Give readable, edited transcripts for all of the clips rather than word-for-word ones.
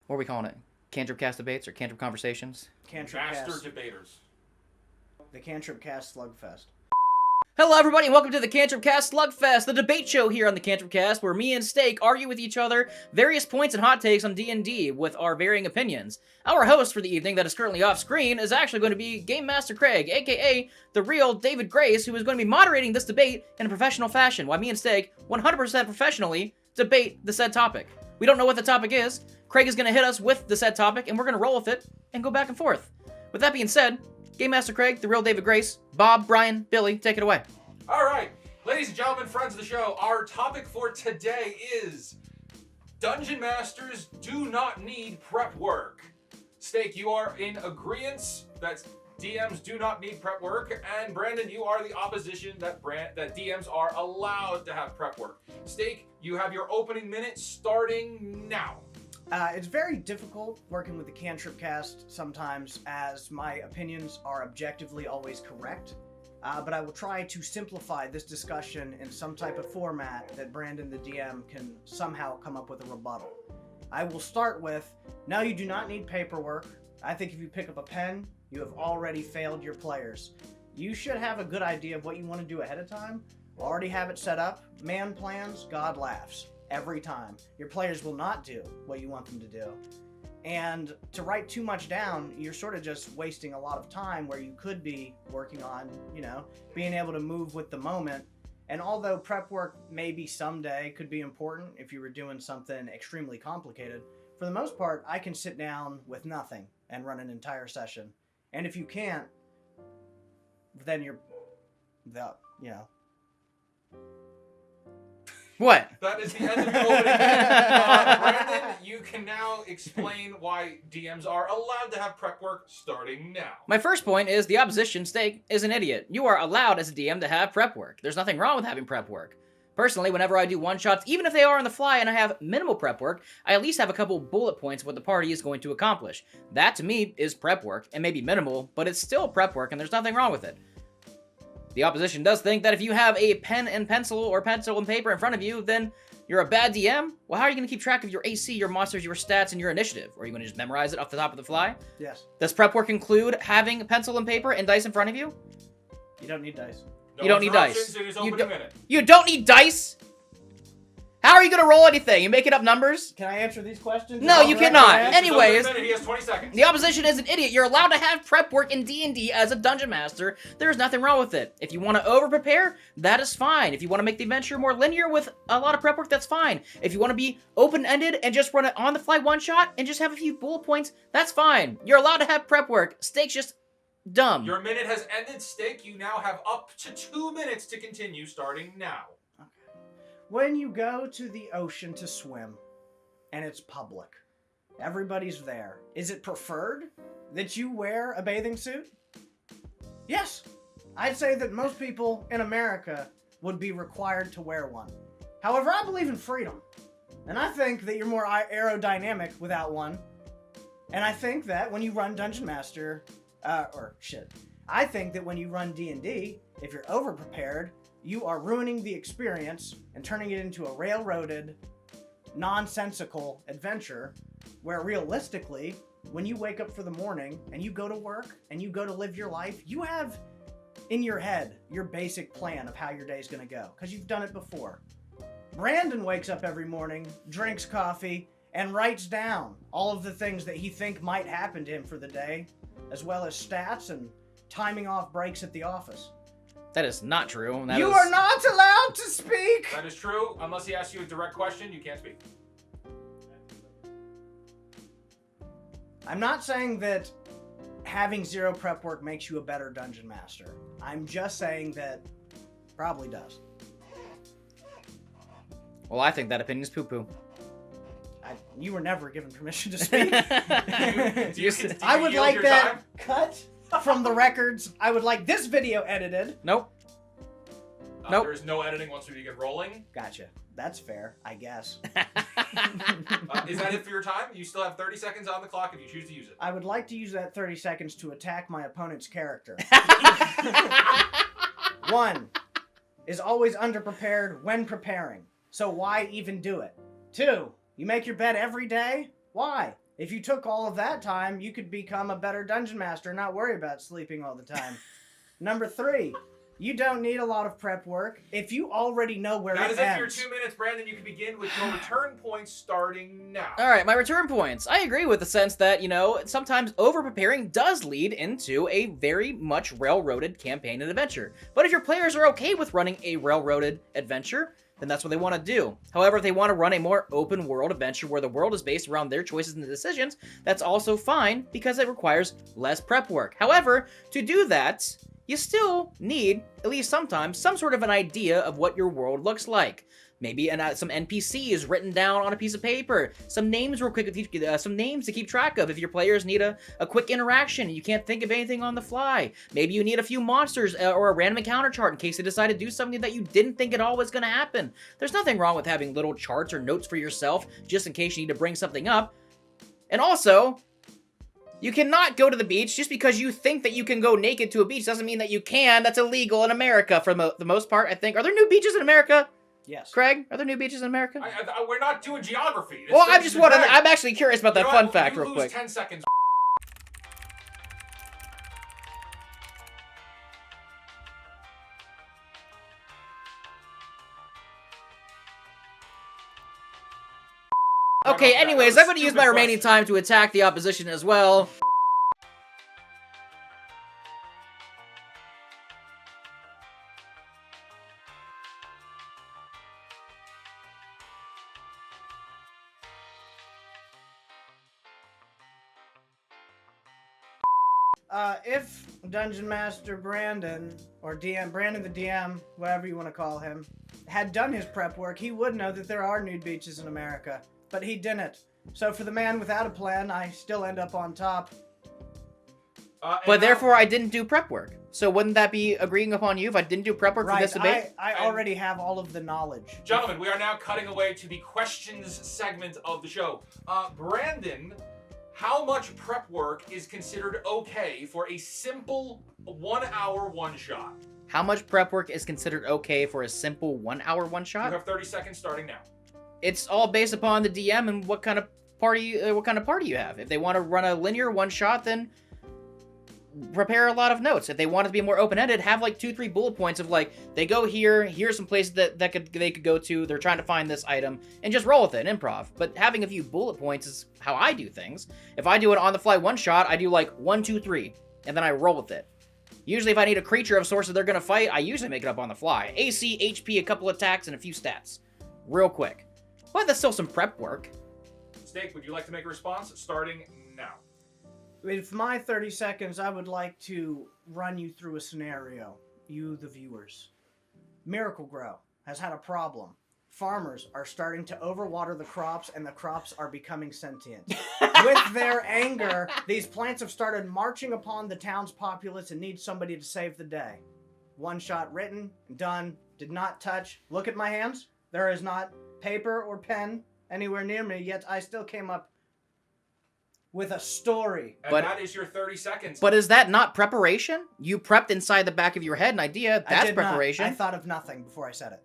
What are we calling it? Cantrip Cast Debates or Cantrip Conversations? Cantrip Master Cast. Debaters. The Cantrip Cast Slugfest. Hello, everybody, and welcome to the Cantrip Cast Slugfest, the debate show here on the Cantrip Cast, where me and Steak argue with each other various points and hot takes on D&D with our varying opinions. Our host for the evening that is currently off screen is actually going to be Game Master Craig, aka the real David Grace, who is going to be moderating this debate in a professional fashion, while me and Steak, 100% professionally, debate the said topic. We don't know what the topic is. Craig is going to hit us with the said topic, and we're going to roll with it and go back and forth. With that being said, Game Master Craig, the real David Grace, Bob, Brian, Billy, take it away. All right, ladies and gentlemen, friends of the show, our topic for today is Dungeon Masters do not need prep work. Steak, you are in agreement that DMs do not need prep work, and Brandon, you are the opposition that DMs are allowed to have prep work. Steak, you have your opening minute starting now. It's very difficult working with the Cantrip Cast sometimes, as my opinions are objectively always correct. But I will try to simplify this discussion in some type of format that Brandon, the DM, can somehow come up with a rebuttal. I will start with, no, you do not need paperwork. I think if you pick up a pen, you have already failed your players. You should have a good idea of what you want to do ahead of time. Already have it set up. Man plans, God laughs. Every time. Your players will not do what you want them to do. And to write too much down, you're sort of just wasting a lot of time where you could be working on, being able to move with the moment. And although prep work maybe someday could be important if you were doing something extremely complicated, for the most part, I can sit down with nothing and run an entire session. And if you can't, then What? That is the end of the opening minute. Brandon, you can now explain why DMs are allowed to have prep work starting now. My first point is the opposition, Steak, is an idiot. You are allowed as a DM to have prep work. There's nothing wrong with having prep work. Personally, whenever I do one-shots, even if they are on the fly and I have minimal prep work, I at least have a couple bullet points of what the party is going to accomplish. That, to me, is prep work, and maybe minimal, but it's still prep work, and there's nothing wrong with it. The opposition does think that if you have a pen and pencil or pencil and paper in front of you, then you're a bad DM? Well, how are you going to keep track of your AC, your monsters, your stats, and your initiative? Or are you going to just memorize it off the top of the fly? Yes. Does prep work include having pencil and paper and dice in front of you? You don't need dice. No You don't need dice. interruptions in his opening minute. You don't need dice? How are you going to roll anything? You making up numbers? Can I answer these questions? No, you cannot. His Anyways, opening minute, he has 20 seconds. the opposition is an idiot. You're allowed to have prep work in D&D as a dungeon master. There's nothing wrong with it. If you want to over-prepare, that is fine. If you want to make the adventure more linear with a lot of prep work, that's fine. If you want to be open-ended and just run it on-the-fly one-shot and just have a few bullet points, that's fine. You're allowed to have prep work. Steak's just dumb. Your minute has ended, Steak. You now have up to 2 minutes to continue starting now. When you go to the ocean to swim, and it's public, everybody's there, is it preferred that you wear a bathing suit? Yes. I'd say that most people in America would be required to wear one. However, I believe in freedom, and I think that you're more aerodynamic without one. And I think that when you run Dungeon Master, I think that when you run D&D, if you're over-prepared, you are ruining the experience and turning it into a railroaded, nonsensical adventure where realistically, when you wake up for the morning and you go to work and you go to live your life, you have in your head your basic plan of how your day's going to go because you've done it before. Brandon wakes up every morning, drinks coffee, and writes down all of the things that he think might happen to him for the day, as well as stats and timing off breaks at the office. That is not true. You are not allowed to speak! That is true. Unless he asks you a direct question, you can't speak. I'm not saying that having zero prep work makes you a better dungeon master. I'm just saying that probably does. Well, I think that opinion is poo-poo. You were never given permission to speak. Do you I would yield like your that time? cut from the records. I would like this video edited. Nope. Nope. There is no editing once we begin rolling. Gotcha. That's fair, I guess. Is that it for your time? You still have 30 seconds on the clock if you choose to use it. I would like to use that 30 seconds to attack my opponent's character. 1 is always underprepared when preparing. So why even do it? 2, you make your bed every day? Why? If you took all of that time, you could become a better dungeon master and not worry about sleeping all the time. Number 3, you don't need a lot of prep work. If you already know where That it is ends. it for your 2 minutes, Brandon. You can begin with your return points starting now. All right, my return points. I agree with the sense that, sometimes over-preparing does lead into a very much railroaded campaign and adventure. But if your players are okay with running a railroaded adventure, then that's what they want to do. However, if they want to run a more open-world adventure where the world is based around their choices and decisions, that's also fine because it requires less prep work. However, to do that, you still need, at least sometimes, some sort of an idea of what your world looks like. Maybe some NPCs written down on a piece of paper. Some names real quick, some names to keep track of if your players need a quick interaction and you can't think of anything on the fly. Maybe you need a few monsters or a random encounter chart in case they decide to do something that you didn't think at all was going to happen. There's nothing wrong with having little charts or notes for yourself just in case you need to bring something up. And also, you cannot go to the beach just because you think that you can go naked to a beach doesn't mean that you can. That's illegal in America for the most part, I think. Are there new beaches in America? Yes. Craig, are there new beaches in America? We're not doing geography. Well, I'm actually curious about that fun fact real quick. 10 seconds. Okay, anyways, I'm going to use my remaining time to attack the opposition as well. If Dungeon Master Brandon, or Brandon the DM, whatever you want to call him, had done his prep work, he would know that there are nude beaches in America. But he didn't. So for the man without a plan, I still end up on top. But therefore, I didn't do prep work. So wouldn't that be agreeing upon you if I didn't do prep work for this debate? I already have all of the knowledge. Gentlemen, we are now cutting away to the questions segment of the show. Brandon, how much prep work is considered okay for a simple 1 hour one-shot? How much prep work is considered okay for a simple 1 hour one-shot? You have 30 seconds starting now. It's all based upon the DM and what kind of party you have. If they want to run a linear one-shot, then prepare a lot of notes. If they want it to be more open-ended, have like 2-3 bullet points of like, they go here, here's some places that they could go to, they're trying to find this item, and just roll with it, improv. But having a few bullet points is how I do things. If I do an on-the-fly one-shot, I do like 1, 2, 3, and then I roll with it. Usually if I need a creature of sorts that they're going to fight, I usually make it up on the fly. AC, HP, a couple attacks, and a few stats. Real quick. But that's still some prep work. Steak, would you like to make a response? Starting now. With my 30 seconds, I would like to run you through a scenario, you the viewers. Miracle Grow has had a problem. Farmers are starting to overwater the crops, and the crops are becoming sentient. With their anger, these plants have started marching upon the town's populace and need somebody to save the day. One shot written, done, did not touch. Look at my hands. There is not paper or pen anywhere near me, yet I still came up with a story. And that is your 30 seconds. But is that not preparation? You prepped inside the back of your head an idea. That's preparation. I thought of nothing before I said it.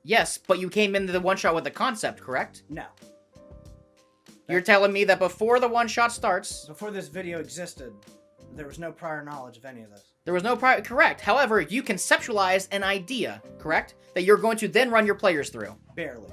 Yes, but you came into the one-shot with a concept, correct? No. You're telling me that before the one-shot starts... Before this video existed, there was no prior knowledge of any of this. There was no prior... Correct. However, you conceptualized an idea, correct? That you're going to then run your players through. Barely.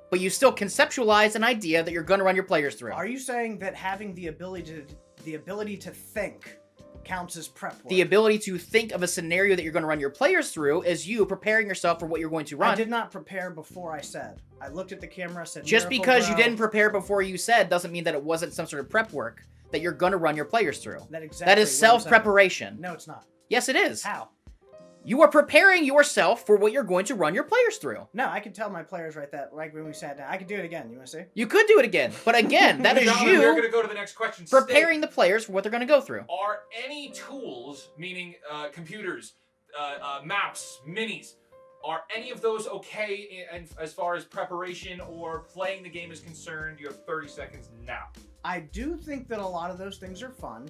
But you still conceptualized an idea that you're going to run your players through. Are you saying that having the ability to think counts as prep work? The ability to think of a scenario that you're going to run your players through is you preparing yourself for what you're going to run. I did not prepare before I said. I looked at the camera, said just because you didn't prepare before you said doesn't mean that it wasn't some sort of prep work that you're going to run your players through. That is self-preparation. No, it's not. Yes, it is. How? You are preparing yourself for what you're going to run your players through. No, I could tell my players right that, like when we sat down. I could do it again. You want to see? You could do it again. But again, that is you We're going to go to the next question. preparing the players for what they're going to go through. Are any tools, meaning computers, maps, minis, are any of those okay as far as preparation or playing the game is concerned? You have 30 seconds now. I do think that a lot of those things are fun,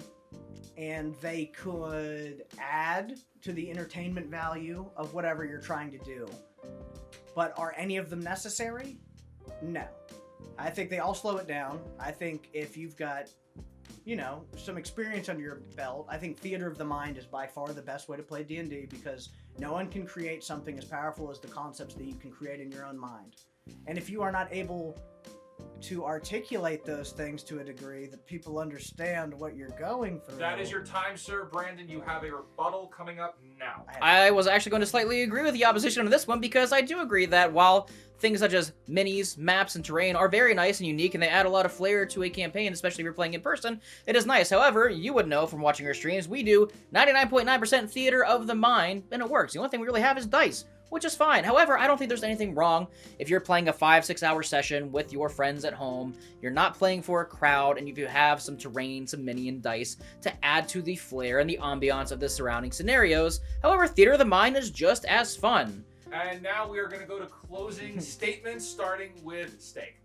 and they could add to the entertainment value of whatever you're trying to do. But are any of them necessary? No. I think they all slow it down. I think if you've got, you know, some experience under your belt, I think theater of the mind is by far the best way to play D&D, because no one can create something as powerful as the concepts that you can create in your own mind. And if you are not able to articulate those things to a degree that people understand what you're going through. That is your time, sir. Brandon, you have a rebuttal coming up now. I was actually going to slightly agree with the opposition on this one, because I do agree that while things such as minis, maps, and terrain are very nice and unique, and they add a lot of flair to a campaign, especially if you're playing in person, it is nice. However, you would know from watching our streams, we do 99.9% theater of the mind, and it works. The only thing we really have is dice, which is fine. However, I don't think there's anything wrong if you're playing a 5-6 hour session with your friends at home, you're not playing for a crowd, and if you have some terrain, some mini, and dice to add to the flair and the ambiance of the surrounding scenarios. However, theater of the mind is just as fun. And now we are going to go to closing statements, starting with Steak.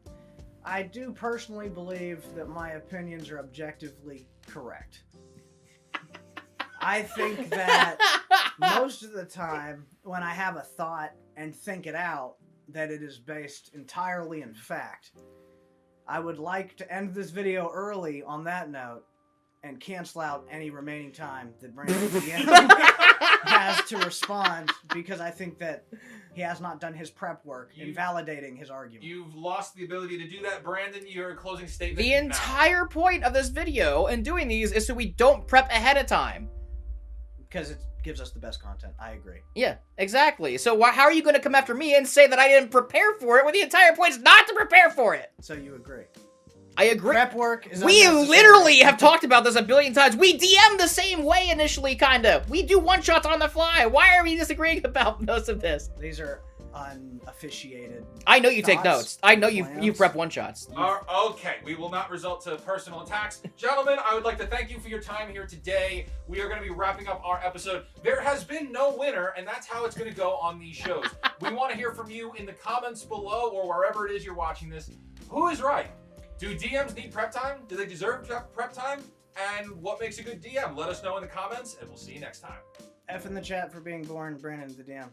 I do personally believe that my opinions are objectively correct. I think that most of the time, when I have a thought and think it out, that it is based entirely in fact. I would like to end this video early on that note and cancel out any remaining time that Brandon has to respond, because I think that he has not done his prep work in validating his argument. You've lost the ability to do that. Brandon, your closing statement. The entire point of this video and doing these is so we don't prep ahead of time. Because it gives us the best content. I agree. Yeah, exactly. So how are you going to come after me and say that I didn't prepare for it when the entire point is not to prepare for it? So you agree? I agree. Prep work is We unnecessary. literally have talked about this a billion times. We DM the same way initially, kind of. We do one-shots on the fly. Why are we disagreeing about most of this? These are unofficiated. I know you take thoughts, notes. I know you plans. prep one-shots. Okay, we will not resort to personal attacks. Gentlemen, I would like to thank you for your time here today. We are going to be wrapping up our episode. There has been no winner, and that's how it's going to go on these shows. We want to hear from you in the comments below, or wherever it is you're watching this. Who is right? Do DMs need prep time? Do they deserve prep time? And what makes a good DM? Let us know in the comments, and we'll see you next time. F in the chat for being born, Brandon the DM.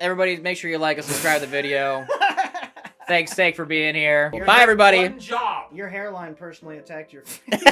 Everybody, make sure you like and subscribe to the video. Thanks, Steak, for being here. You're Bye, everybody. One job. Your hairline personally attacked your face.